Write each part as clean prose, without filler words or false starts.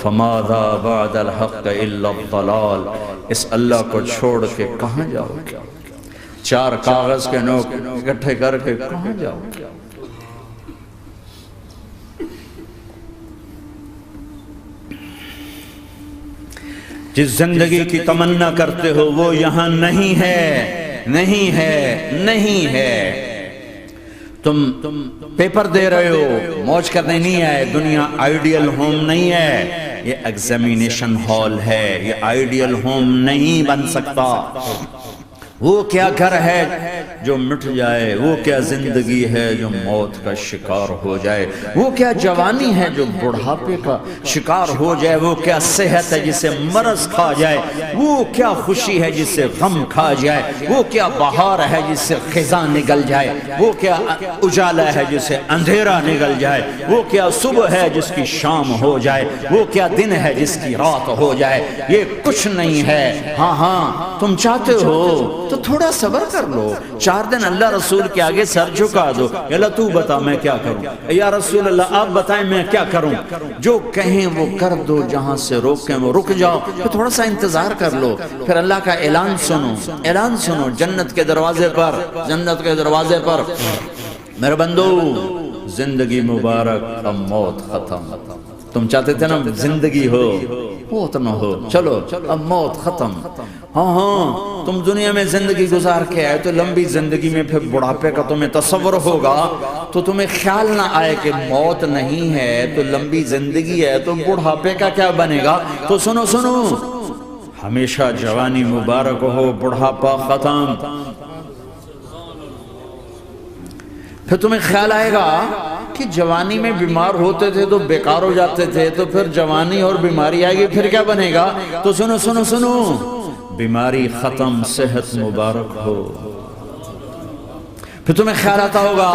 فماذا بعد الحق الا الضلال، اس اللہ کو چھوڑ کے کہاں جاؤ گے؟ چار کاغذ کے نوٹ اکٹھے کر کے کہاں جاؤ گے؟ جس زندگی کی تمنا کرتے ہو وہ یہاں نہیں ہے، نہیں ہے، نہیں ہے۔ تم پیپر دے رہے ہو، موج کرنے نہیں آئے، دنیا آئیڈیل ہوم نہیں ہے، یہ ایگزامینیشن ہال ہے، یہ آئیڈیل ہوم نہیں بن سکتا۔ وہ کیا گھر ہے جو مٹ جائے، وہ کیا زندگی ہے جو موت کا شکار ہو جائے، وہ کیا جوانی ہے جو بڑھاپے کا شکار ہو جائے، وہ کیا صحت ہے جسے مرض کھا جائے، وہ کیا خوشی ہے جسے غم کھا جائے، وہ کیا بہار ہے جس سے خزاں نگل جائے، وہ کیا اجالا ہے جسے اندھیرا نگل جائے، وہ کیا صبح ہے جس کی شام ہو جائے، وہ کیا دن ہے جس کی رات ہو جائے، یہ کچھ نہیں ہے۔ ہاں ہاں تم چاہتے ہو تو تھوڑا صبر کر لو، 4 دن اللہ رسول کے آگے سر جھکا دو، یا اللہ تو بتا میں کیا کروں، یا رسول اللہ آپ بتائیں میں کیا کروں، جو کہیں وہ کر دو، جہاں سے روکیں وہ رک جاؤ، پھر تھوڑا سا انتظار کر لو، پھر اللہ کا اعلان سنو، اعلان سنو جنت کے دروازے پر، جنت کے دروازے پر۔ میرے بندو زندگی مبارک، اب موت ختم۔ تم چاہتے تھے نا زندگی ہو موت نہ ہو، چلو اب موت ختم۔ ہاں ہاں تم دنیا میں زندگی گزار کے آئے تو لمبی زندگی میں پھر بڑھاپے کا تمہیں تصور ہوگا تو تمہیں خیال نہ آئے کہ موت نہیں ہے تو لمبی زندگی ہے تو بڑھاپے کا کیا بنے گا۔ تو سنو سنو، ہمیشہ جوانی مبارک ہو، بڑھاپا ختم۔ پھر تمہیں خیال آئے گا کہ جوانی میں بیمار ہوتے تھے تو بیکار ہو جاتے تھے، تو پھر جوانی اور بیماری آئے گی پھر کیا بنے گا۔ تو سنو سنو سنو، بیماری ختم، صحت مبارک ہو۔ پھر تمہیں خیال آتا ہوگا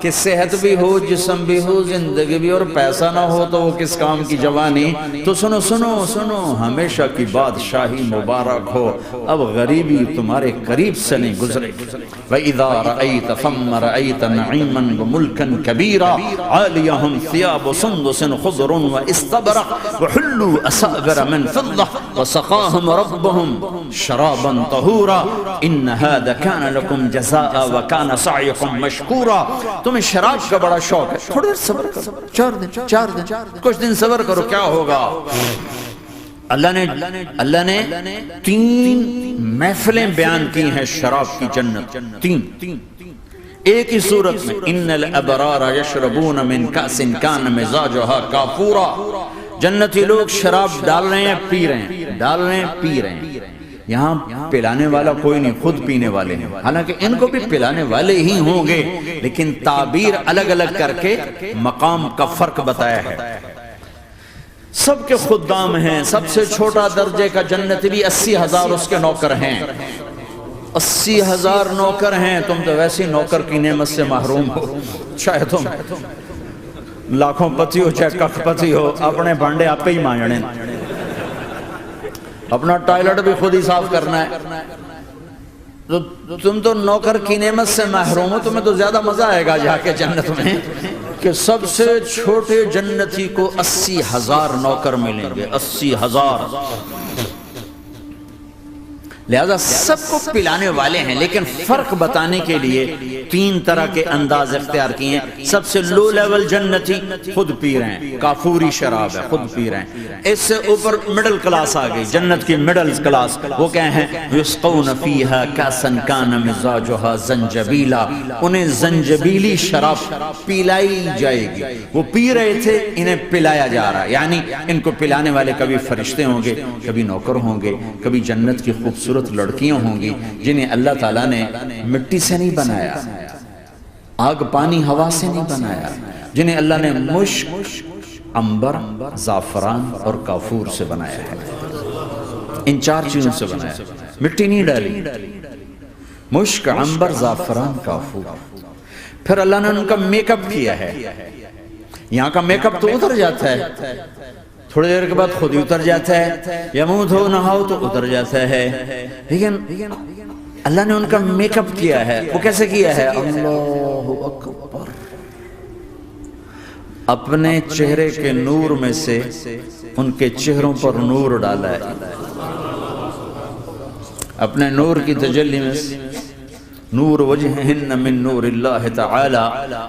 کہ صحت بھی ہو، جسم بھی ہو، زندگی بھی، اور پیسہ نہ ہو تو وہ کس کام کی جوانی۔ تو سنو سنو سنو، ہمیشہ کی بادشاہی مبارک ہو، اب غریبی تمہارے قریب سے نہیں گزرے۔ وَإِذَا رَأَيْتَ ثَمَّ رَأَيْتَ نَعِيمًا وَمُلْكًا كَبِيرًا عَالِيَهُمْ ثِيَابُ سُنْدُسٍ خُضْرٌ وَإِسْتَبْرَقٍ وَحُلُّوا أَسَاوِرَ مِنْ فِضَّةٍ وَسَقَاهُمْ رَبُّهُمْ شَرَابًا طَهُورًا إِنَّ هَذَا كَانَ لَكُمْ جَزَاءً وَكَانَ سَعْيُكُمْ مَشْكُورًا۔ تمہیں شراب کا بڑا شوق ہے، تھوڑا دیر صبر کرو، 4 دن کچھ دن صبر کرو، کیا ہوگا۔ اللہ نے 3 محفلیں بیان کی ہیں شراب کی جنت، 3 ایک ہی صورت میں۔ ان الابرار یشربون من کأس کان مزاجها کافورا، جنتی لوگ شراب ڈال رہے ہیں، پی رہے ہیں، ڈال رہے ہیں، پی رہے ہیں۔ یہاں پلانے والا کوئی نہیں، خود پینے والے ہیں، حالانکہ ان کو بھی پلانے والے ہی ہوں گے، لیکن تعبیر الگ الگ کر کے مقام کا فرق بتایا ہے۔ سب کے خدام ہیں، سب سے چھوٹا درجے کا جنت بھی 80,000 اس کے نوکر ہیں، 80,000 نوکر ہیں۔ تم تو ویسی نوکر کی نعمت سے محروم ہو، چاہے تم لاکھوں پتی ہو چاہے کخ پتی ہو، اپنے بانڈے آپ پہ ہی مانجنے، اپنا ٹائلٹ بھی خود ہی صاف کرنا ہے۔ تم تو نوکر کی نعمت سے محروم ہو، تمہیں تو زیادہ مزہ آئے گا جا کے جنت میں کہ سب سے چھوٹے جنتی کو 80,000 نوکر ملیں گے، 80,000۔ لہذا سب کو پلانے والے ہیں، لیکن فرق بتانے کے لیے 3 طرح کے انداز اختیار کیے ہیں۔ سب سے لو لیول جنتی خود پی رہے ہیں، کافوری شراب ہے، خود پی رہے ہیں۔ اس سے اوپر مڈل کلاس آ گئی، جنت کی مڈل کلاس، وہ کہیں ہیں یسقون فیہا کاسا کان مزاجها زنجبیلا، انہیں زنجبیلی شراب پلائی جائے گی۔ وہ پی رہے تھے، انہیں پلایا جا رہا ہے، یعنی ان کو پلانے والے کبھی فرشتے ہوں گے، کبھی نوکر ہوں گے، کبھی جنت کی خوبصورت لڑکیاں ہوں گی جنہیں اللہ تعالیٰ نے مٹی سے نہیں بنایا، آگ پانی ہوا سے نہیں بنایا، جنہیں اللہ نے مشک، عنبر، زعفران اور کافور سے بنایا ہے۔ ان 4 چیزوں سے بنایا، مٹی نہیں ڈالی، مشک، عنبر، زعفران، کافور۔ پھر اللہ نے ان کا میک اپ کیا ہے، یہاں کا میک اپ تو اتر جاتا ہے، تھوڑی دیر کے بعد خود ہی اتر جاتا ہے، یا منہ دھو نہاؤ تو اتر جاتا ہے، لیکن اللہ نے ان کا میک اپ کیا ہے۔ وہ کیسے کیا ہے؟ اللہ اکبر، اپنے چہرے کے نور میں سے ان کے چہروں پر نور ڈالا ہے، اپنے نور کی تجلی میں نور وجہہن من نور اللہ تعالی،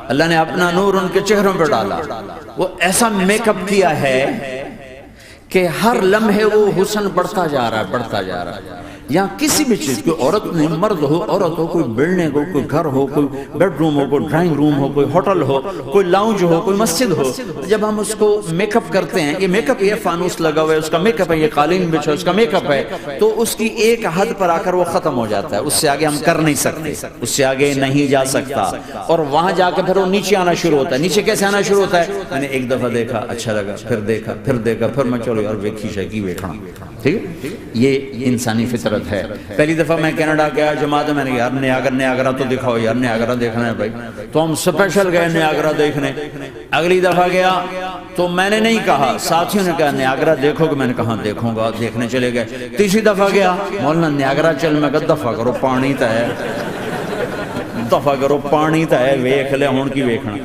اللہ نے اپنا نور ان کے چہروں پر ڈالا. وہ ایسا میک اپ کیا ہے کہ ہر لمحے وہ حسن بڑھتا جا رہا ہے، بڑھتا جا رہا ہے. یہاں کسی بھی چیز، کوئی عورت نہیں، مرد ہو، عورت ہو، کوئی بلڈنگ ہو، کوئی گھر ہو، کوئی بیڈ روم ہو، کوئی ڈرائنگ روم ہو، کوئی ہوٹل ہو، کوئی لاؤنج ہو، کوئی مسجد ہو، جب ہم اس کو میک اپ کرتے ہیں، یہ میک اپ، یہ فانوس لگا ہوا ہے اس کا میک اپ ہے، یہ قالین بچھا اس کا میک اپ ہے، تو اس کی ایک حد پر آ کر وہ ختم ہو جاتا ہے. اس سے آگے ہم کر نہیں سکتے، اس سے آگے نہیں جا سکتا. اور وہاں جا کے پھر وہ نیچے آنا شروع ہوتا ہے. نیچے کیسے آنا شروع ہوتا ہے؟ میں نے ایک دفعہ دیکھا، اچھا لگا، پھر دیکھا، پھر دیکھا، پھر میں چلو یار ویکھی شیکی ویکھنا. ٹھیک ہے، یہ انسانی فطرت ہے. پہلی دفعہ میں کینیڈا گیا جماعت میں نے یار نیاگرا تو دکھاؤ یار، نیاگرا دیکھنا ہے بھائی، تو ہم سپیشل گئے نیاگرا دیکھنے. اگلی دفعہ گیا تو میں نے نہیں کہا، ساتھیوں نے کہا نیاگرا دیکھو گے، میں نے کہا دیکھوں گا، دیکھنے چلے گئے. تیسری دفعہ گیا، مولانا نیاگرا چل، میں کہا دفعہ کرو پانی تا ہے، دفعہ کرو پانی تا ہے، ویکھ لے ہون کی ویکھنا.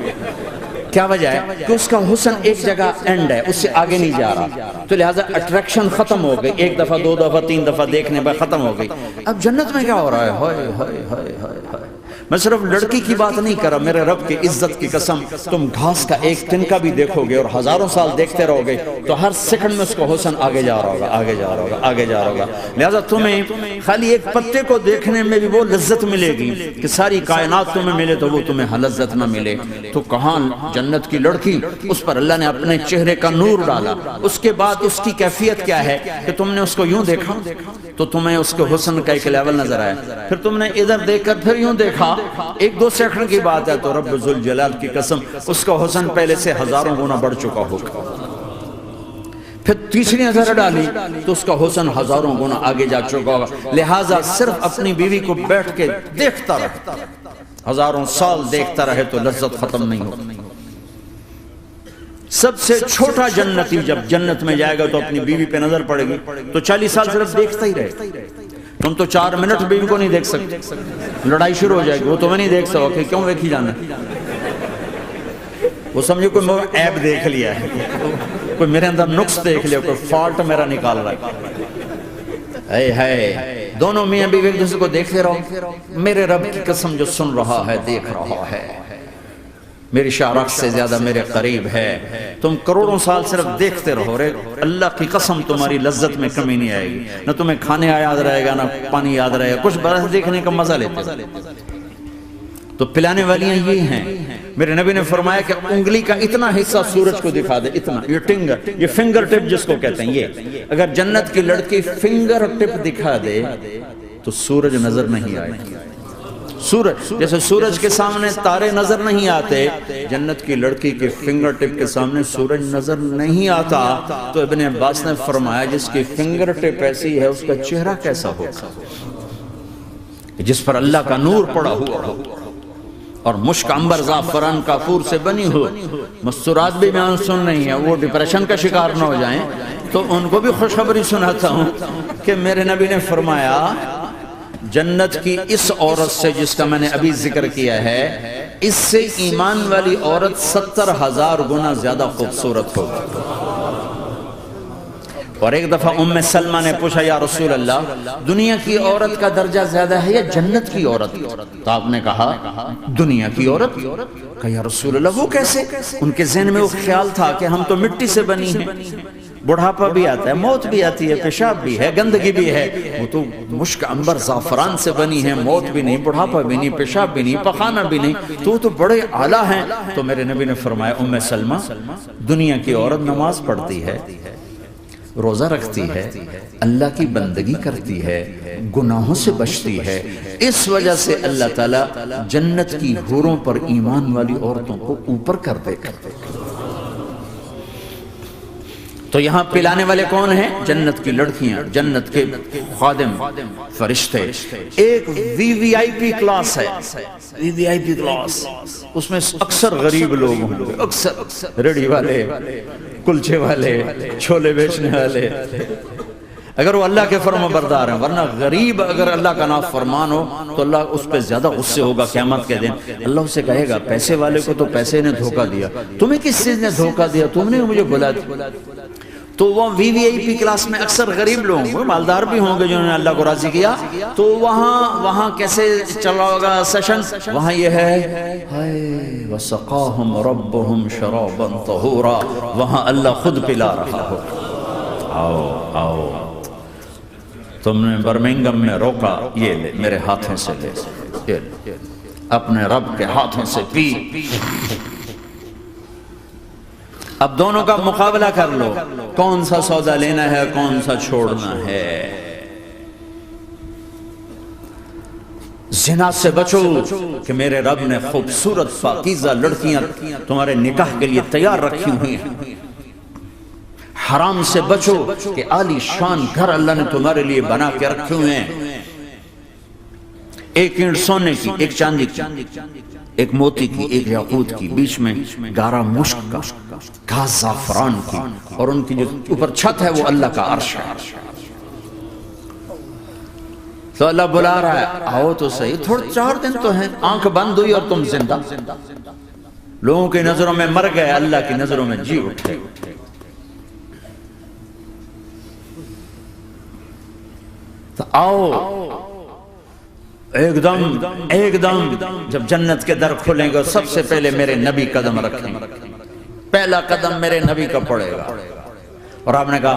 کیا وجہ ہے؟ کہ اس کا حسن ایک جگہ اینڈ ہے، اس سے آگے نہیں جا رہا، تو لہٰذا اٹریکشن ختم ہو گئی. ایک دفعہ، دو دفعہ، تین دفعہ دیکھنے پر ختم ہو گئی. اب جنت میں کیا ہو رہا ہے؟ ہائے ہائے ہائے ہائے. میں صرف لڑکی کی بات نہیں کر رہا، میرے رب کی عزت کی قسم، تم گھاس کا ایک تنکا بھی دیکھو گے اور ہزاروں سال دیکھتے رہو گے تو ہر سیکنڈ میں اس کو حسن آگے جا رہا ہوگا، آگے جا رہا ہوگا، آگے جا رہا ہوگا. لہٰذا تمہیں خالی ایک پتے کو دیکھنے میں بھی وہ لذت ملے گی کہ ساری کائنات تمہیں ملے تو وہ تمہیں لذت نہ ملے. تو کہاں جنت کی لڑکی، اس پر اللہ نے اپنے چہرے کا نور ڈالا. اس کے بعد اس کی کیفیت کیا ہے کہ تم نے اس کو یوں دیکھا تو تمہیں اس کے حسن کا ایک لیول نظر آیا، پھر تم نے ادھر دیکھ کر پھر یوں دیکھا، ایک دو سیکنڈ کی بات ہے، تو رب ذوالجلال کی قسم اس کا حسن پہلے سے ہزاروں گنا بڑھ چکا ہوگا. پھر تیسری نظر ڈالی تو اس کا حسن ہزاروں گنا آگے جا چکا ہوگا. لہٰذا صرف اپنی بیوی کو بیٹھ کے دیکھتا رہے، ہزاروں سال دیکھتا رہے تو لذت ختم نہیں ہوگی. سب سے چھوٹا جنتی جب جنت میں جائے گا تو اپنی بیوی پہ نظر پڑے گی تو 40 سال صرف دیکھتا ہی رہے. تم تو 4 منٹ بیوی کو نہیں دیکھ سکتے، لڑائی شروع ہو جائے گی. وہ تمہیں نہیں دیکھ سکو کہ کیوں ویکھی جانا، وہ سمجھو کوئی میں عیب دیکھ لیا ہے، کوئی میرے اندر نقص دیکھ لیا، کوئی فالٹ میرا نکال رہا ہے. ہے دونوں میاں بیوی ایک دوسرے کو دیکھتے رہو. میرے رب کی قسم جو سن رہا ہے، دیکھ رہا ہے، میری شارخ سے زیادہ میرے قریب ہے. تم کروڑوں سال صرف دیکھتے رہو رے، اللہ کی قسم تمہاری لذت میں کمی نہیں آئے گی. نہ تمہیں کھانے یاد رہے گا، نہ پانی یاد رہے گا، کچھ برس دیکھنے کا مزہ لیتے. تو پلانے والیاں یہ ہیں. میرے نبی نے فرمایا کہ انگلی کا اتنا حصہ سورج کو دکھا دے، اتنا، یہ فنگر ٹپ جس کو کہتے ہیں، یہ اگر جنت کی لڑکی فنگر ٹپ دکھا دے تو سورج نظر نہیں آئے. سورج جیسے سورج کے سامنے تارے نظر نہیں آتے، جنت کی لڑکی کے فنگر ٹپ کے سامنے سورج نظر نہیں آتا. تو ابن عباس نے فرمایا جس کی فنگر ٹپ ایسی ہے اس کا چہرہ کیسا ہوگا، جس پر اللہ کا نور پڑا ہوا ہو اور مشک عنبر زعفران کافور سے بنی ہو. مستورات بھی بیان سن نہیں ہے، وہ ڈپریشن کا شکار نہ ہو جائیں تو ان کو بھی خوشخبری سناتا ہوں کہ میرے نبی نے فرمایا جنت کی اس عورت سے جس کا میں نے ابھی ذکر کیا ہے، اس سے ایمان والی عورت 70,000 گنا زیادہ خوبصورت ہوگی. اور ایک دفعہ ام سلمہ نے پوچھا یا رسول اللہ دنیا کی عورت کا درجہ زیادہ ہے یا جنت کی عورت؟ تو آپ نے کہا دنیا کی عورت. کہا یا رسول اللہ وہ کیسے؟ ان کے ذہن میں وہ خیال تھا کہ ہم تو مٹی سے بنی ہیں، بڑھاپا بھی آتا ہے، موت بھی آتی ہے، پیشاب بھی ہے، گندگی بھی ہے. وہ تو مشک عنبر زعفران سے بنی ہے، موت بھی نہیں، بڑھاپا بھی نہیں، پیشاب بھی نہیں، پخانہ بھی نہیں، تو وہ تو بڑے اعلیٰ ہیں. تو میرے نبی نے فرمایا ام سلمہ دنیا کی عورت نماز پڑھتی ہے، روزہ رکھتی ہے، اللہ کی بندگی کرتی ہے، گناہوں سے بچتی ہے، اس وجہ سے اللہ تعالیٰ جنت کی حوروں پر ایمان والی عورتوں کو اوپر کر دے گا. تو یہاں پلانے والے کون ہیں؟ جنت کی لڑکیاں، جنت کے خادم فرشتے. ایک وی وی آئی پی کلاس ہے، وی وی آئی پی کلاس، اس میں اکثر غریب لوگ ہوں گے، اکثر ریڑھی والے، کلچے والے، چھولے بیچنے والے، اگر وہ اللہ کے فرما بردار ہیں. ورنہ غریب اگر اللہ کا نافرمان ہو تو اللہ اس پہ زیادہ غصے ہوگا قیامت کے دن. اللہ اسے کہے گا پیسے والے کو تو پیسے نے دھوکہ دیا، تمہیں کس چیز نے دھوکہ دیا؟ تم نے مجھے بلا دیا. تو وہ VVIP کلاس میں اکثر غریب لوگ ہیں، مالدار بھی ہوں گے جنہوں نے اللہ کو راضی کیا، تو وہاں کیسے چل رہا ہوگا سیشن؟ وہاں یہ ہے ہائے وَسَقَاهُمْ رَبُّهُمْ شَرَابًا طَهُورًا، وہاں اللہ خود پلا رہا ہو۔ آؤ تم نے برمنگم میں روکا، یہ لے میرے ہاتھوں سے لے، یہ لے اپنے رب کے ہاتھوں سے پی۔ اب دونوں کا مقابلہ کر لو، کون سا سودا لینا ہے کون سا چھوڑنا ہے۔ زنا سے بچو کہ میرے رب نے خوبصورت پاکیزہ لڑکیاں تمہارے نکاح کے لیے تیار رکھی ہوئی ہیں۔ حرام سے بچو کہ عالی شان گھر اللہ نے تمہارے لیے بنا کے رکھے ہوئے ہیں، ایک اینٹ سونے کی، ایک چاندی کی، ایک موتی کی، ایک یاقوت کی، بیچ میں گارا مشک کا، گھاس زعفران کی، اور ان کی جو اوپر چھت ہے وہ اللہ کا عرش ہے۔ تو اللہ بلا رہا ہے آؤ تو صحیح، تھوڑے 4 دن تو ہیں، آنکھ بند ہوئی اور تم زندہ، لوگوں کی نظروں میں مر گئے، اللہ کی نظروں میں جی اٹھے۔ تو آؤ ایک دم جب جنت کے در کھلیں گے سب سے پہلے میرے نبی قدم رکھیں گے، پہلا قدم میرے نبی کا پڑے گا۔ اور آپ نے کہا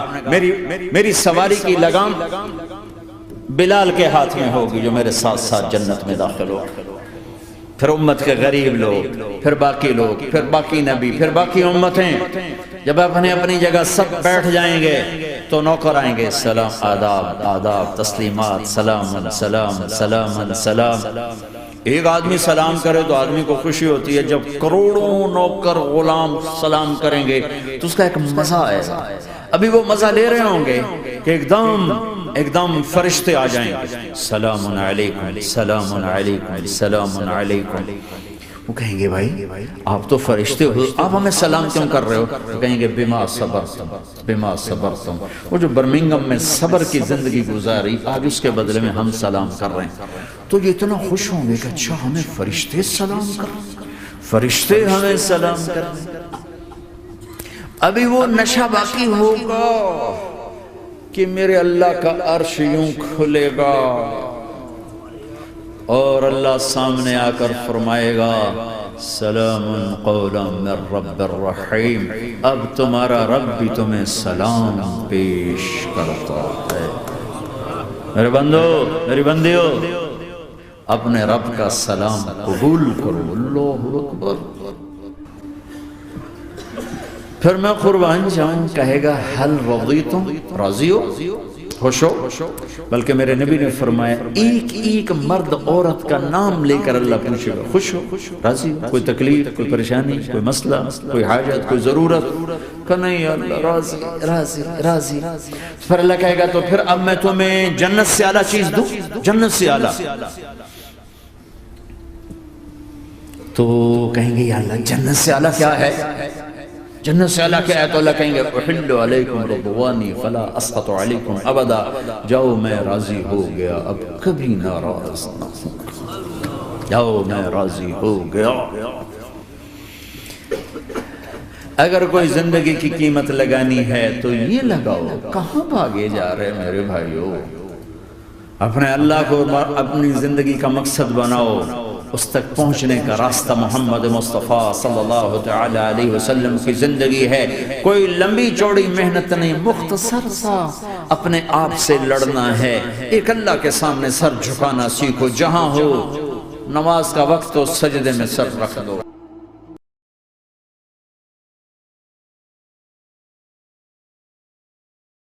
میری سواری کی لگام بلال کے ہاتھ میں ہوگی جو میرے ساتھ ساتھ جنت میں داخل ہو، پھر امت کے غریب لوگ، پھر باقی لوگ، پھر باقی نبی، پھر باقی امتیں۔ جب اپنی جگہ سب بیٹھ جائیں گے تو نوکر آئیں گے، سلام، آداب، تسلیمات، سلام سلام سلام سلام۔ ایک آدمی سلام کرے تو آدمی کو خوشی ہوتی ہے، جب کروڑوں نوکر غلام سلام کریں گے تو اس کا ایک مزہ آئے گا۔ ابھی وہ مزہ لے رہے ہوں گے کہ ایک دم فرشتے آ جائیں گے، سلام علیکم سلام علیکم سلام علیکم۔ وہ کہیں گے بھائی آپ تو فرشتے ہو، آپ ہمیں سلام کیوں کر رہے ہو؟ وہ کہیں گے بما صبرتم۔ وہ جو برمنگم میں صبر کی زندگی گزاری، آج اس کے بدلے میں ہم سلام کر رہے ہیں، تو یہ اتنا خوش ہوں گے کہ اچھا ہمیں فرشتے سلام کر رہے ہیں، فرشتے ہمیں سلام کر رہے ہیں۔ ابھی وہ نشہ باقی ہوگا کہ میرے اللہ کا عرش یوں کھلے گا اور اللہ سامنے آ کر فرمائے گا سلام قولا من رب الرحیم، اب تمہارا رب بھی تمہیں سلام پیش کرتا ہے۔ میرے بندو، میری بندیو، اپنے رب کا سلام قبول کرو۔ اللہ اکبر۔ پھر میں قربان جاؤں، کہے گا حل رضیتم، راضی ہو، خوش ہو؟ بلکہ میرے نبی نے فرمایا ایک مرد عورت کا نام لے کر اللہ پوچھے گا، خوش ہو، راضی ہو؟ کوئی تکلیف، کوئی پریشانی، کوئی مسئلہ، کوئی حاجت، کوئی ضرورت؟ کہ نہیں اللہ راضی راضی راضی۔ پھر اللہ کہے گا تو پھر اب میں تمہیں جنت سے اعلیٰ چیز دوں، جنت سے اعلیٰ۔ تو کہیں گے یا اللہ جنت سے اعلیٰ کیا ہے؟ جنت سے اللہ کیا ہے؟ تو اللہ کہیں گے احل علیکم رضوانی فلا اسخط علیکم ابدا، جاؤ میں راضی ہو گیا اب کبھی ناراض نہ ہوں، جاؤ میں راضی ہو گیا۔ اگر کوئی زندگی کی قیمت لگانی ہے تو یہ لگاؤ، کہاں بھاگے جا رہے میرے بھائیو؟ اپنے اللہ کو اپنی زندگی کا مقصد بناؤ، اس تک پہنچنے کا راستہ محمد مصطفیٰ صلی اللہ تعالی علیہ وسلم کی زندگی ہے۔ کوئی لمبی چوڑی محنت نہیں، مختصر سا اپنے آپ سے لڑنا ہے، ایک اللہ کے سامنے سر جھکانا سیکھو، جہاں ہو نماز کا وقت تو سجدے میں سر رکھ دو۔